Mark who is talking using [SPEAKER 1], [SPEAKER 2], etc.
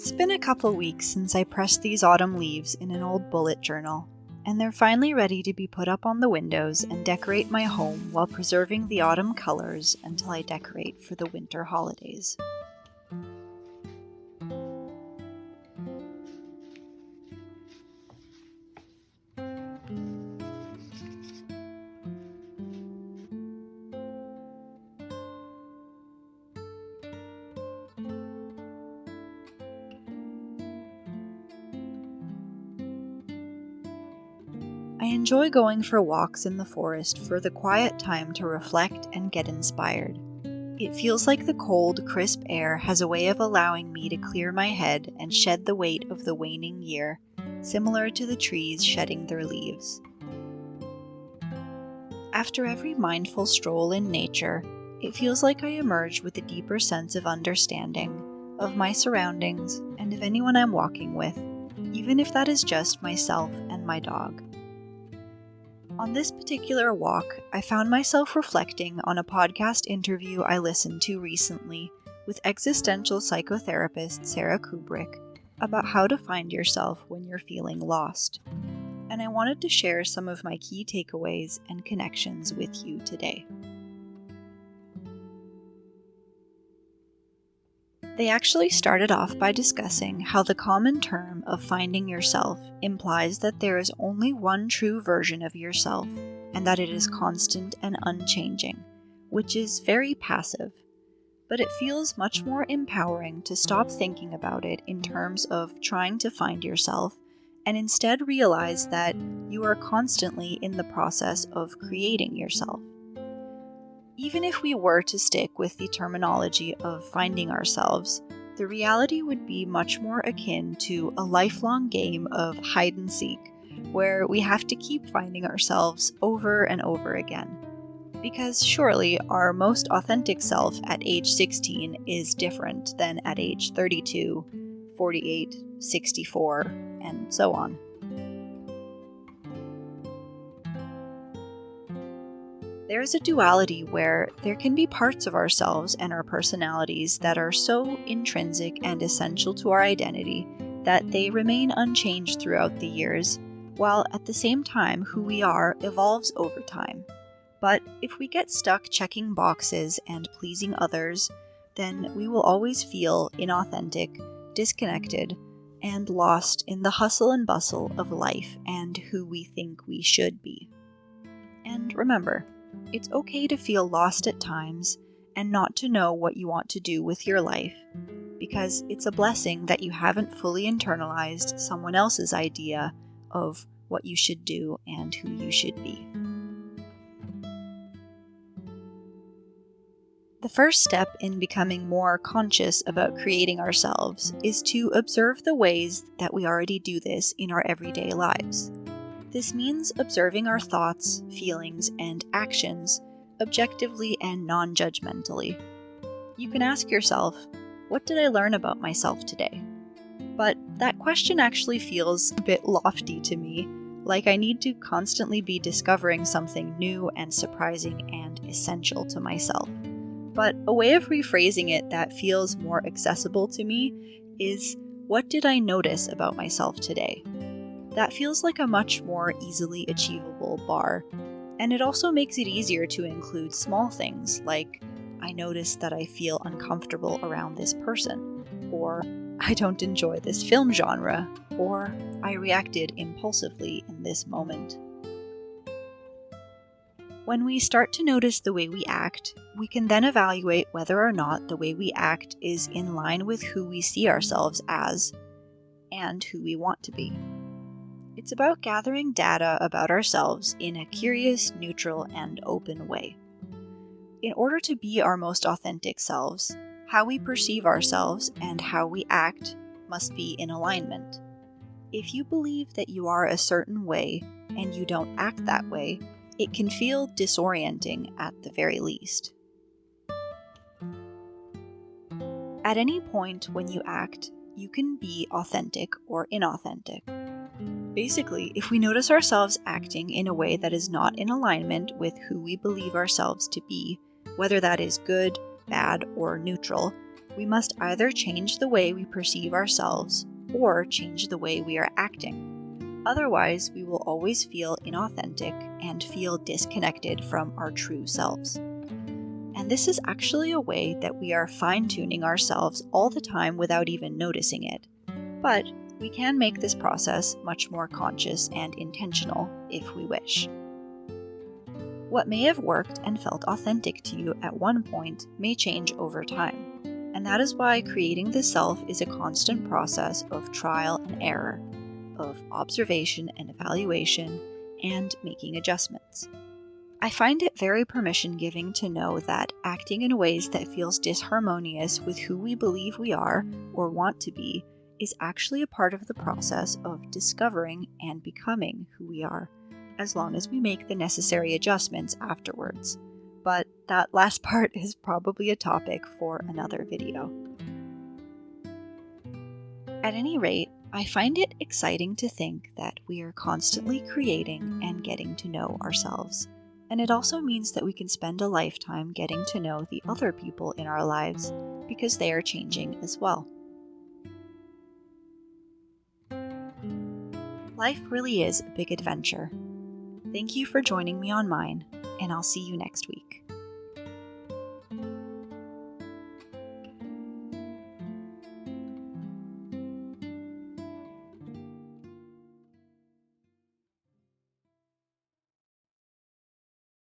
[SPEAKER 1] It's been a couple weeks since I pressed these autumn leaves in an old bullet journal, and they're finally ready to be put up on the windows and decorate my home while preserving the autumn colors until I decorate for the winter holidays. I enjoy going for walks in the forest for the quiet time to reflect and get inspired. It feels like the cold, crisp air has a way of allowing me to clear my head and shed the weight of the waning year, similar to the trees shedding their leaves. After every mindful stroll in nature, it feels like I emerge with a deeper sense of understanding of my surroundings and of anyone I'm walking with, even if that is just myself and my dog. On this particular walk, I found myself reflecting on a podcast interview I listened to recently with existential psychotherapist Sarah Kubrick about how to find yourself when you're feeling lost. And I wanted to share some of my key takeaways and connections with you today. They actually started off by discussing how the common term of finding yourself implies that there is only one true version of yourself and that it is constant and unchanging, which is very passive. But it feels much more empowering to stop thinking about it in terms of trying to find yourself and instead realize that you are constantly in the process of creating yourself. Even if we were to stick with the terminology of finding ourselves, the reality would be much more akin to a lifelong game of hide and seek, where we have to keep finding ourselves over and over again. Because surely our most authentic self at age 16 is different than at age 32, 48, 64, and so on. There's a duality where there can be parts of ourselves and our personalities that are so intrinsic and essential to our identity that they remain unchanged throughout the years, while at the same time who we are evolves over time. But if we get stuck checking boxes and pleasing others, then we will always feel inauthentic, disconnected, and lost in the hustle and bustle of life and who we think we should be. And remember, it's okay to feel lost at times and not to know what you want to do with your life, because it's a blessing that you haven't fully internalized someone else's idea of what you should do and who you should be. The first step in becoming more conscious about creating ourselves is to observe the ways that we already do this in our everyday lives. This means observing our thoughts, feelings, and actions objectively and non-judgmentally. You can ask yourself, what did I learn about myself today? But that question actually feels a bit lofty to me, like I need to constantly be discovering something new and surprising and essential to myself. But a way of rephrasing it that feels more accessible to me is, what did I notice about myself today? That feels like a much more easily achievable bar, and it also makes it easier to include small things like, I noticed that I feel uncomfortable around this person, or I don't enjoy this film genre, or I reacted impulsively in this moment. When we start to notice the way we act, we can then evaluate whether or not the way we act is in line with who we see ourselves as and who we want to be. It's about gathering data about ourselves in a curious, neutral, and open way. In order to be our most authentic selves, how we perceive ourselves and how we act must be in alignment. If you believe that you are a certain way and you don't act that way, it can feel disorienting at the very least. At any point when you act, you can be authentic or inauthentic. Basically, if we notice ourselves acting in a way that is not in alignment with who we believe ourselves to be, whether that is good, bad, or neutral, We must either change the way we perceive ourselves or change the way we are acting. Otherwise, we will always feel inauthentic and feel disconnected from our true selves. And this is actually a way that we are fine-tuning ourselves all the time without even noticing it. But we can make this process much more conscious and intentional if we wish. What may have worked and felt authentic to you at one point may change over time. And that is why creating the self is a constant process of trial and error, of observation and evaluation, and making adjustments. I find it very permission-giving to know that acting in ways that feels disharmonious with who we believe we are or want to be is actually a part of the process of discovering and becoming who we are, as long as we make the necessary adjustments afterwards. But that last part is probably a topic for another video. At any rate, I find it exciting to think that we are constantly creating and getting to know ourselves. And it also means that we can spend a lifetime getting to know the other people in our lives because they are changing as well. Life really is a big adventure. Thank you for joining me on mine, and I'll see you next week.